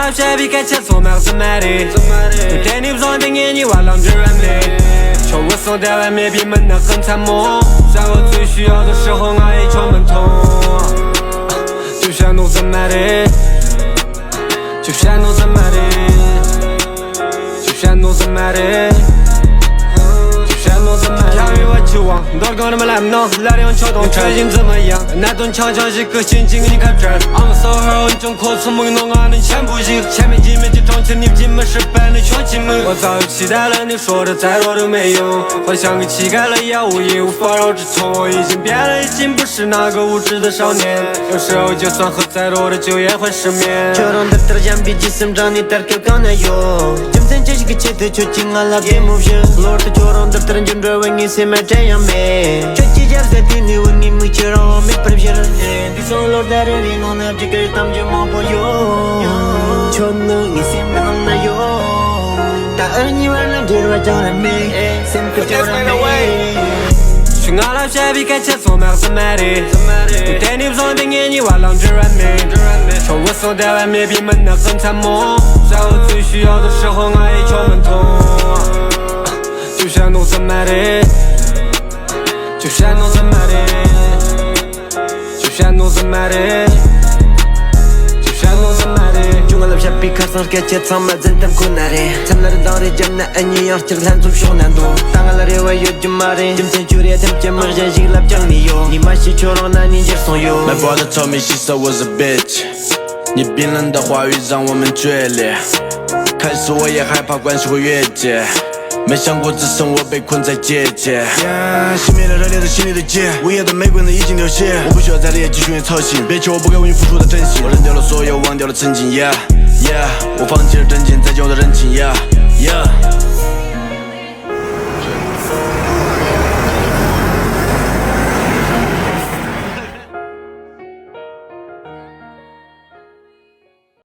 了雪碧开车从马是买的，有天你不上边眼你娃浪着软的，求我守在外面闭门那很残模，在我最需要的时候我也敲门痛，就像奴子买的，就像奴子买的，就像奴子买的。跳跃我期望，多搞那么来不弄，来点撬动，最近怎么样？那顿悄悄一个心情给你看这儿。I'm so hard，你种口出梦弄俺能前不行，前面几面就装起你进门失败的全气门。我早就期待了，你说的再多都没用，我像个乞丐了也无依无法绕之痛，我已经变了，已经不是那个无知的少年。有时候就算喝再多的酒也会失眠。저런 듯들 잠비지 심장이 딸겨 꺼내요. 점점 지식이 제대 조직 알라게 모션. Lord 저런 듯들은 준비해 윙이 세면 제야매. 저지 잡세티 니 윙이 무처럼 밑버림시를 해. 비선 롤다르리 너네 지글 담지 못 보여. 저는 이 셈은 없나요. 다은이 완전 지루해 저렴해. 셈그 저렴해. 去俺老雪碧开车从马是买的，有天你不上边眼你娃浪着软的，求我守在外面闭门那很残模，在我最需要的时候我也敲门痛，就像奴子买的，就像奴子买的，就像奴子买的，就像奴子买的。중간업 샤피 카서 개체 참마 젠담 군나래 참나를 너리 잡나 아니 열질 한좀 쇼난도 땅알라리 왜 요즘 말해 점점 줄여 템점 머리전 시글랍 정리요 니 맛이 초롱 난 인질 송요 My brother told me she said was a bitch 你冰冷的话语让我们决裂开始我也害怕关系会越界没想过只剩我被困在结界熄灭了热烈的心里的结午夜的玫瑰呢已经流血我不需要再烈继续操心别求我不该为你付出的真心我扔掉了所有忘掉了曾经 Yeah 我放弃了真情再见我的人情 Yeah